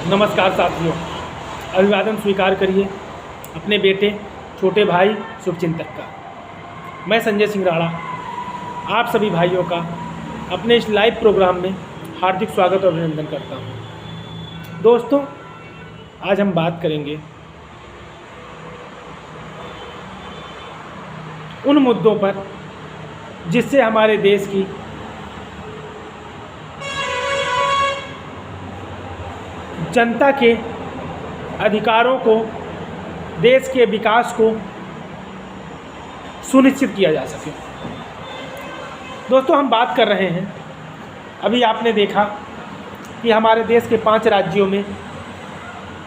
नमस्कार साथियों, अभिवादन स्वीकार करिए अपने बेटे छोटे भाई शुभचिंतक का। मैं संजय सिंह राणा आप सभी भाइयों का अपने इस लाइव प्रोग्राम में हार्दिक स्वागत और अभिनंदन करता हूं। दोस्तों, आज हम बात करेंगे उन मुद्दों पर जिससे हमारे देश की जनता के अधिकारों को, देश के विकास को सुनिश्चित किया जा सके। दोस्तों, हम बात कर रहे हैं, अभी आपने देखा कि हमारे देश के 5 राज्यों में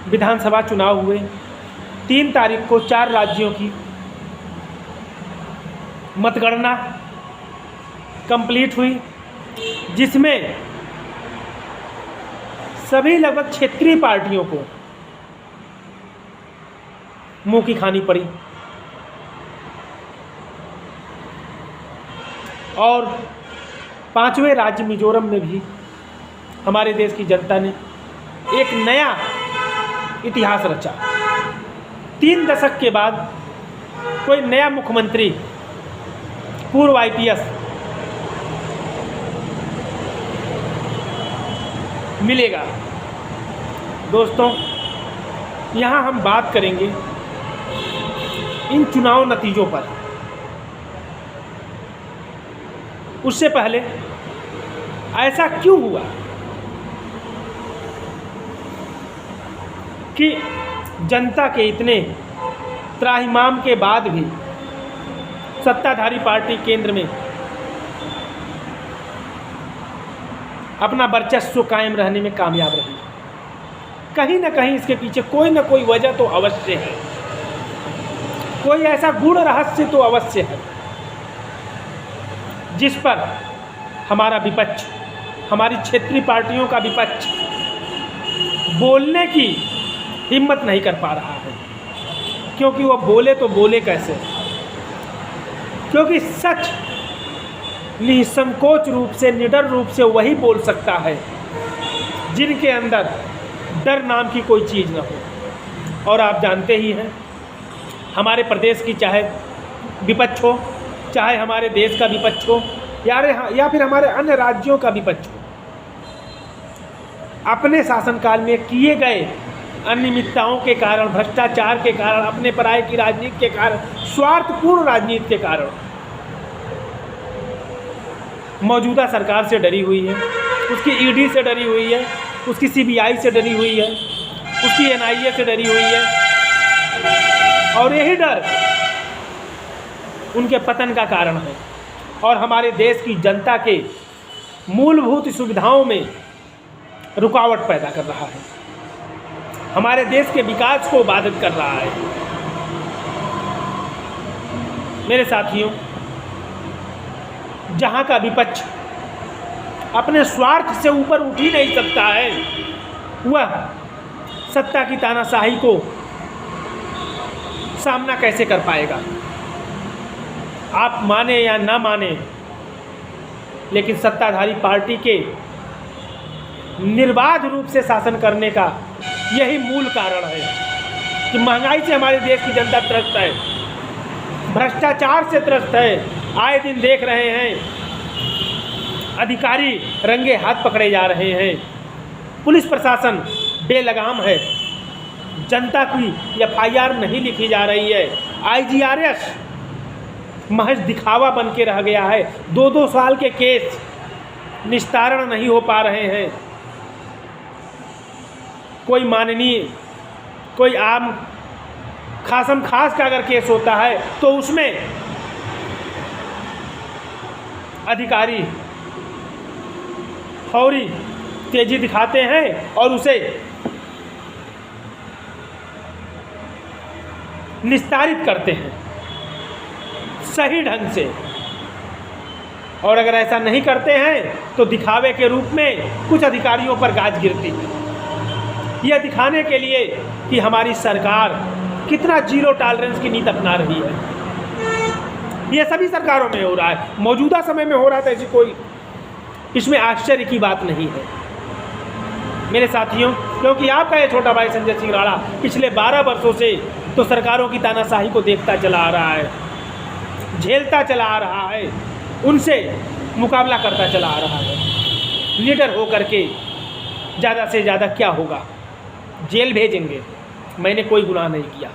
विधानसभा चुनाव हुए। 3 तारीख को 4 राज्यों की मतगणना कंप्लीट हुई, जिसमें सभी लगभग क्षेत्रीय पार्टियों को मुंह की खानी पड़ी और 5वें राज्य मिजोरम में भी हमारे देश की जनता ने एक नया इतिहास रचा। 3 दशक के बाद कोई नया मुख्यमंत्री, पूर्व IPS मिलेगा। दोस्तों, यहाँ हम बात करेंगे इन चुनाव नतीजों पर। उससे पहले ऐसा क्यों हुआ कि जनता के इतने त्राहिमाम के बाद भी सत्ताधारी पार्टी केंद्र में अपना वर्चस्व कायम रहने में कामयाब रही। कहीं ना कहीं इसके पीछे कोई ना कोई वजह तो अवश्य है, कोई ऐसा गूढ़ रहस्य तो अवश्य है जिस पर हमारा विपक्ष, हमारी क्षेत्रीय पार्टियों का विपक्ष बोलने की हिम्मत नहीं कर पा रहा है। क्योंकि वो बोले तो बोले कैसे? क्योंकि सच निसंकोच रूप से, निडर रूप से वही बोल सकता है जिनके अंदर डर नाम की कोई चीज़ न हो। और आप जानते ही हैं, हमारे प्रदेश की चाहे विपक्ष हो, चाहे हमारे देश का विपक्ष हो, या फिर हमारे अन्य राज्यों का विपक्ष हो, अपने शासनकाल में किए गए अनियमितताओं के कारण, भ्रष्टाचार के कारण, अपने पराये की राजनीति के कारण, स्वार्थपूर्ण राजनीति के कारण मौजूदा सरकार से डरी हुई है, उसकी ED से डरी हुई है, उसकी CBI से डरी हुई है, उसकी NIA से डरी हुई है। और यही डर उनके पतन का कारण है और हमारे देश की जनता के मूलभूत सुविधाओं में रुकावट पैदा कर रहा है, हमारे देश के विकास को बाधित कर रहा है। मेरे साथियों, जहाँ का विपक्ष अपने स्वार्थ से ऊपर उठ ही नहीं सकता है, वह सत्ता की तानाशाही को सामना कैसे कर पाएगा? आप माने या ना माने, लेकिन सत्ताधारी पार्टी के निर्बाध रूप से शासन करने का यही मूल कारण है कि महंगाई से हमारे देश की जनता त्रस्त है, भ्रष्टाचार से त्रस्त है। आए दिन देख रहे हैं अधिकारी रंगे हाथ पकड़े जा रहे हैं, पुलिस प्रशासन बेलगाम है, जनता की FIR नहीं लिखी जा रही है, IGRS महज दिखावा बन के रह गया है, 2-2 साल के केस निस्तारण नहीं हो पा रहे हैं। कोई माननीय, कोई आम खासम खास का अगर केस होता है तो उसमें अधिकारी फौरी तेजी दिखाते हैं और उसे निस्तारित करते हैं सही ढंग से। और अगर ऐसा नहीं करते हैं तो दिखावे के रूप में कुछ अधिकारियों पर गाज गिरती है, यह दिखाने के लिए कि हमारी सरकार कितना जीरो टॉलरेंस की नीति अपना रही है। ये सभी सरकारों में हो रहा है, मौजूदा समय में हो रहा था, इसमें आश्चर्य की बात नहीं है। मेरे साथियों, क्योंकि आपका ये छोटा भाई संजय सिंह राणा पिछले 12 वर्षों से तो सरकारों की तानाशाही को देखता चला आ रहा है, झेलता चला आ रहा है, उनसे मुकाबला करता चला आ रहा है। लीडर हो करके ज़्यादा से ज़्यादा क्या होगा? जेल भेजेंगे, मैंने कोई गुनाह नहीं किया,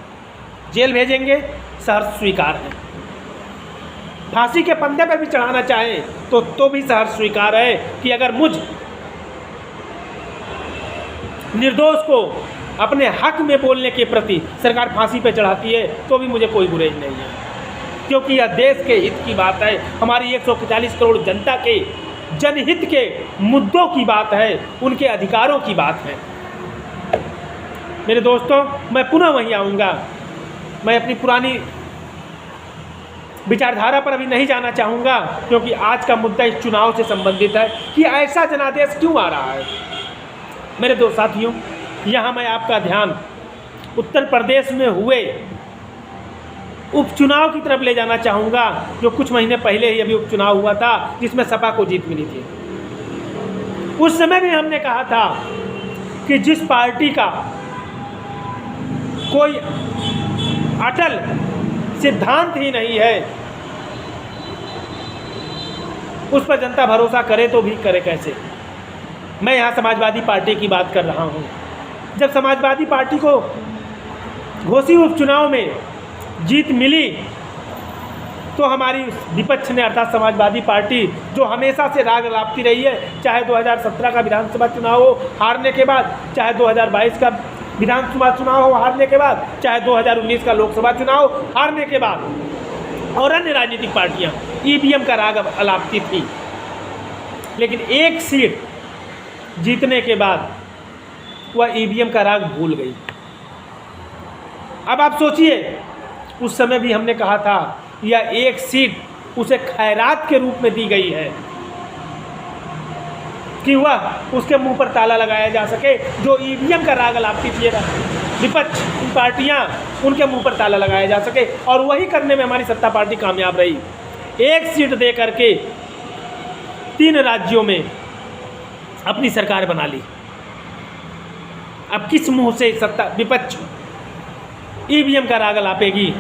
जेल भेजेंगे, सहर्ष स्वीकार है। फांसी के फंदे पर भी चढ़ाना चाहें तो भी सहर्ष स्वीकार है कि अगर मुझ निर्दोष को अपने हक में बोलने के प्रति सरकार फांसी पे चढ़ाती है तो भी मुझे कोई गुरेज नहीं है, क्योंकि यह देश के हित की बात है, हमारी 145 करोड़ जनता के जनहित के मुद्दों की बात है, उनके अधिकारों की बात है। मेरे दोस्तों, मैं पुनः वहीं आऊँगा, मैं अपनी पुरानी विचारधारा पर अभी नहीं जाना चाहूँगा, क्योंकि आज का मुद्दा इस चुनाव से संबंधित है कि ऐसा जनादेश क्यों आ रहा है। मेरे दो साथियों, यहाँ मैं आपका ध्यान उत्तर प्रदेश में हुए उपचुनाव की तरफ ले जाना चाहूँगा, जो कुछ महीने पहले ही अभी उपचुनाव हुआ था, जिसमें सपा को जीत मिली थी। उस समय भी हमने कहा था कि जिस पार्टी का कोई अटल सिद्धांत ही नहीं है, उस पर जनता भरोसा करे तो भी करे कैसे। मैं यहाँ समाजवादी पार्टी की बात कर रहा हूँ। जब समाजवादी पार्टी को घोसी उपचुनाव में जीत मिली तो हमारी विपक्ष ने अर्थात समाजवादी पार्टी, जो हमेशा से राग अलापती रही है, चाहे 2017 का विधानसभा चुनाव हो हारने के बाद, चाहे 2022 का विधानसभा चुनाव हो हारने के बाद, चाहे 2019 का लोकसभा चुनाव हारने के बाद, और अन्य राजनीतिक पार्टियां ईवीएम का राग अलापती थी, लेकिन एक सीट जीतने के बाद वह ईवीएम का राग भूल गई। अब आप सोचिए, उस समय भी हमने कहा था यह एक सीट उसे खैरात के रूप में दी गई है कि वह उसके मुंह पर ताला लगाया जा सके। जो ईवीएम का राग अलापती थी विपक्ष पार्टियां, उनके मुंह पर ताला लगाया जा सके, और वही करने में हमारी सत्ता पार्टी कामयाब रही। एक सीट दे करके 3 राज्यों में अपनी सरकार बना ली। अब किस मुंह से सत्ता विपक्ष ईवीएम का राग अलापेगी?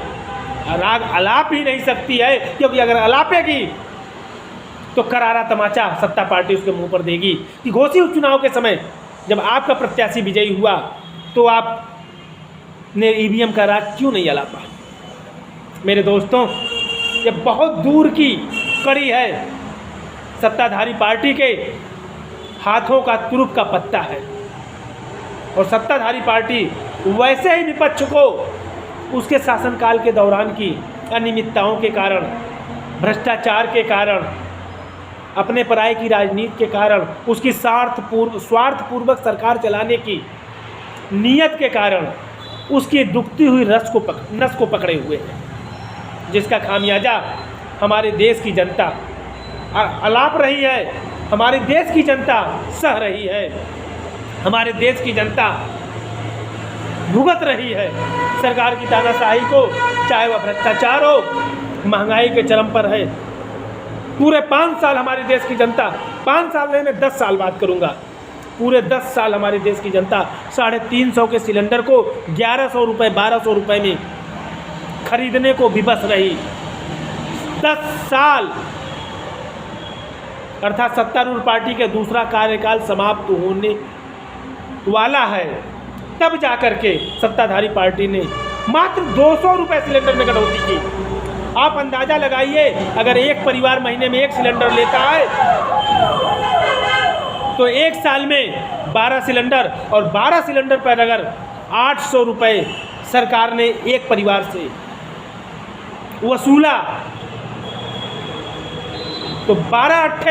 राग अलाप ही नहीं सकती है, क्योंकि अगर अलापेगी तो करारा तमाचा सत्ता पार्टी उसके मुंह पर देगी कि घोसी उपचुनाव के समय जब आपका प्रत्याशी विजयी हुआ तो आपने ईवीएम का राग क्यों नहीं अलापा। मेरे दोस्तों, ये बहुत दूर की कड़ी है, सत्ताधारी पार्टी के हाथों का तुरुप का पत्ता है, और सत्ताधारी पार्टी वैसे ही विपक्ष को उसके शासनकाल के दौरान की अनियमितताओं के कारण, भ्रष्टाचार के कारण, अपने पराये की राजनीति के कारण, उसकी स्वार्थपूर्वक सरकार चलाने की नीयत के कारण उसकी दुखती हुई नस को पकड़े हुए हैं, जिसका खामियाजा हमारे देश की जनता अलाप रही है, हमारे देश की जनता सह रही है, हमारे देश की जनता भुगत रही है सरकार की तानाशाही को, चाहे वह भ्रष्टाचार हो, महंगाई के चरम पर है। पूरे 5 साल हमारे देश की जनता, 5 साल नहीं, मैं 10 साल बात करूंगा, पूरे 10 साल हमारे देश की जनता 350 के सिलेंडर को 1100 रुपये 1200 रुपये में खरीदने को विवश रही। 10 साल अर्थात सत्तारूढ़ पार्टी के दूसरा कार्यकाल समाप्त होने वाला है, तब जाकर के सत्ताधारी पार्टी ने मात्र 200 रुपये सिलेंडर में कटौती की। आप अंदाज़ा लगाइए, अगर एक परिवार महीने में 1 सिलेंडर लेता है तो 1 साल में 12 सिलेंडर, और 12 सिलेंडर पर अगर 800 रुपये सरकार ने एक परिवार से वसूला तो 12×8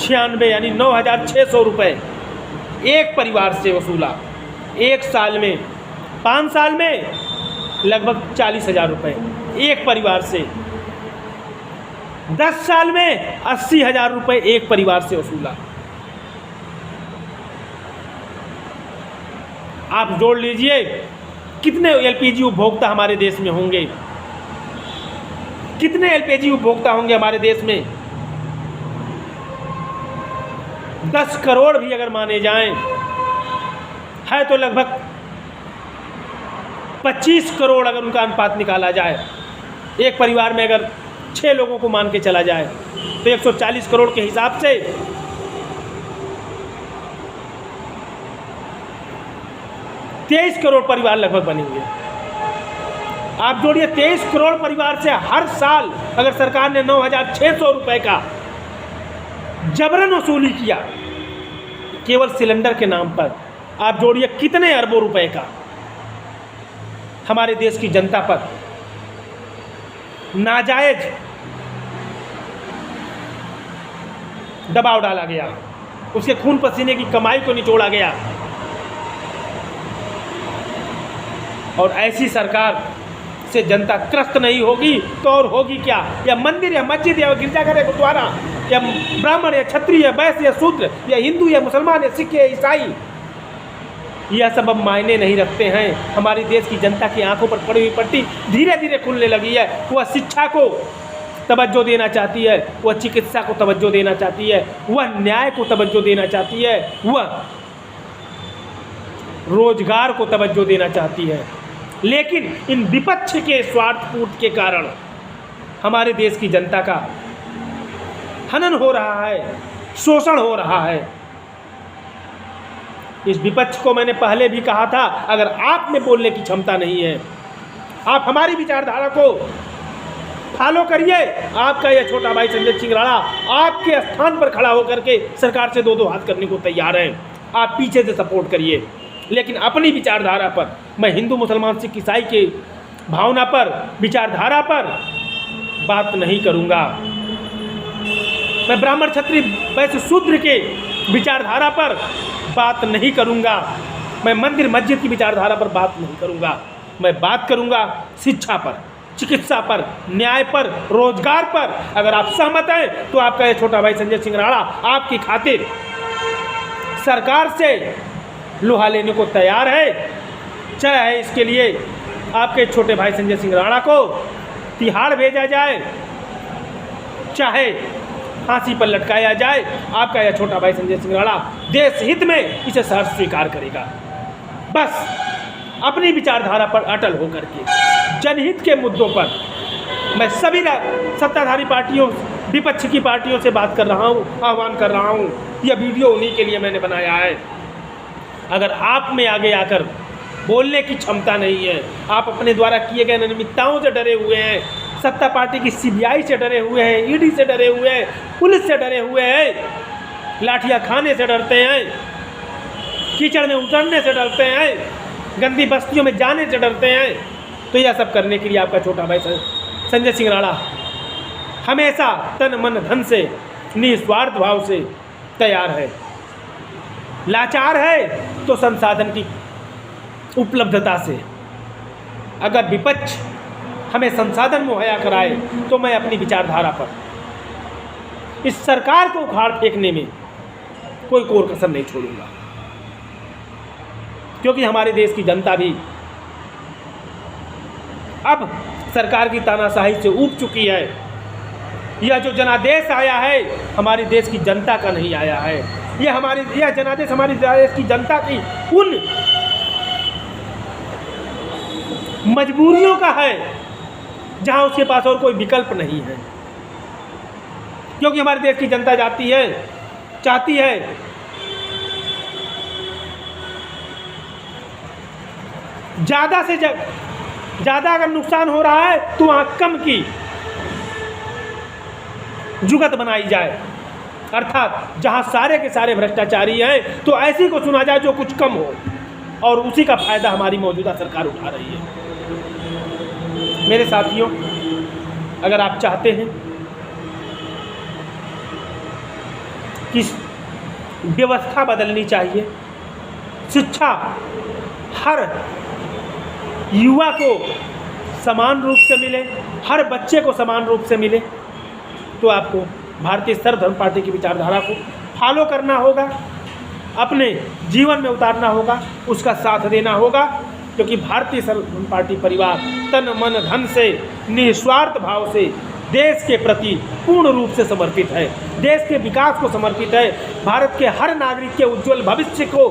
96 यानी 9,600 रुपये एक परिवार से वसूला। 1 साल में, 5 साल में लगभग 40,000 रुपये एक परिवार से, 10 साल में 80,000 रुपये एक परिवार से वसूला। आप जोड़ लीजिए कितने एलपीजी उपभोक्ता हमारे देश में होंगे, कितने एलपीजी उपभोक्ता होंगे हमारे देश में। 10 करोड़ भी अगर माने जाएं है तो लगभग 25 करोड़ अगर उनका अनुपात निकाला जाए, एक परिवार में अगर 6 लोगों को मान के चला जाए तो 140 करोड़ के हिसाब से 23 करोड़ परिवार लगभग बनेंगे। आप जोड़िए 23 करोड़ परिवार से हर साल अगर सरकार ने 9,600 रुपये का जबरन वसूली किया केवल सिलेंडर के नाम पर, आप जोड़िए कितने अरबों रुपए का हमारे देश की जनता पर नाजायज दबाव डाला गया, उसके खून पसीने की कमाई को निचोड़ा गया। और ऐसी सरकार से जनता त्रस्त नहीं होगी तो और होगी क्या? या मंदिर या मस्जिद या गिरजाघर या गुरुद्वारा या ब्राह्मण या क्षत्रिय या वैश्य या शूद्र या हिंदू या मुसलमान या सिख या ईसाई, यह सब अब मायने नहीं रखते हैं। हमारी देश की जनता की आंखों पर पड़ी हुई पट्टी धीरे धीरे खुलने लगी है। वह शिक्षा को तवज्जो देना चाहती है, वह चिकित्सा को तवज्जो देना चाहती है, वह न्याय को तवज्जो देना चाहती है, वह रोजगार को तवज्जो देना चाहती है। लेकिन इन विपक्ष के स्वार्थपूर्ति के कारण हमारे देश की जनता का हनन हो रहा है, शोषण हो रहा है। इस विपक्ष को मैंने पहले भी कहा था, अगर आप में बोलने की क्षमता नहीं है, आप हमारी विचारधारा को फॉलो करिए। आपका यह छोटा भाई संजय सिंह राणा आपके स्थान पर खड़ा होकर के सरकार से दो हाथ करने को तैयार है। आप पीछे से सपोर्ट करिए, लेकिन अपनी विचारधारा पर, मैं हिंदू मुसलमान सिख ईसाई के भावना पर, विचारधारा पर बात नहीं करूंगा। मैं ब्राह्मण क्षत्रिय वैश्य शूद्र के विचारधारा पर बात नहीं करूंगा। मैं मंदिर मस्जिद की विचारधारा पर बात नहीं करूंगा। मैं बात करूंगा शिक्षा पर, चिकित्सा पर, न्याय पर, रोजगार पर। अगर आप सहमत हैं तो आपका यह छोटा भाई संजय सिंह राणा आपकी खातिर सरकार से लोहा लेने को तैयार है। चाहे इसके लिए आपके छोटे भाई संजय सिंह राणा को तिहाड़ भेजा जाए, चाहे फांसी पर लटकाया जाए, आपका यह छोटा भाई संजय सिंह राणा देश हित में इसे सहर्ष स्वीकार करेगा। बस अपनी विचारधारा पर अटल होकर के जनहित के मुद्दों पर मैं सभी सत्ताधारी पार्टियों, विपक्ष की पार्टियों से बात कर रहा हूँ, आह्वान कर रहा हूँ। यह वीडियो उन्हीं के लिए मैंने बनाया है। अगर आप में आगे आकर बोलने की क्षमता नहीं है, आप अपने द्वारा किए गए अनियमितताओं से डरे हुए हैं, सत्ता पार्टी की सीबीआई से डरे हुए हैं, ईडी से डरे हुए हैं, पुलिस से डरे हुए हैं, लाठियाँ खाने से डरते हैं, कीचड़ में उतरने से डरते हैं, गंदी बस्तियों में जाने से डरते हैं, तो यह सब करने के लिए आपका छोटा भाई संजय सिंह राणा हमेशा तन मन धन से निस्वार्थ भाव से तैयार है। लाचार है तो संसाधन की उपलब्धता से। अगर विपक्ष हमें संसाधन मुहैया कराए तो मैं अपनी विचारधारा पर इस सरकार को उखाड़ फेंकने में कोई कोर कसर नहीं छोड़ूंगा, क्योंकि हमारे देश की जनता भी अब सरकार की तानाशाही से ऊब चुकी है। यह जो जनादेश आया है हमारे देश की जनता का नहीं आया है। यह जनादेश हमारी देश की जनता की उन मजबूरियों का है जहां उसके पास और कोई विकल्प नहीं है। क्योंकि हमारे देश की जनता चाहती है ज़्यादा से ज़्यादा अगर नुकसान हो रहा है तो वहाँ कम की जुगत बनाई जाए, अर्थात जहाँ सारे के सारे भ्रष्टाचारी हैं तो ऐसी को चुना जाए जो कुछ कम हो, और उसी का फायदा हमारी मौजूदा सरकार उठा रही है। मेरे साथियों, अगर आप चाहते हैं कि व्यवस्था बदलनी चाहिए, शिक्षा हर युवा को समान रूप से मिले, हर बच्चे को समान रूप से मिले, तो आपको भारतीय सर्वधर्म पार्टी की विचारधारा को फॉलो करना होगा, अपने जीवन में उतारना होगा, उसका साथ देना होगा। क्योंकि भारतीय सर्वधर्म पार्टी परिवार तन मन धन से निस्वार्थ भाव से देश के प्रति पूर्ण रूप से समर्पित है, देश के विकास को समर्पित है, भारत के हर नागरिक के उज्जवल भविष्य को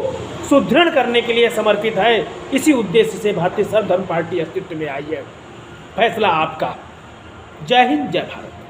सुदृढ़ करने के लिए समर्पित है। इसी उद्देश्य से भारतीय सर्वधर्म पार्टी अस्तित्व में आई है। फैसला आपका। जय हिंद, जय भारत।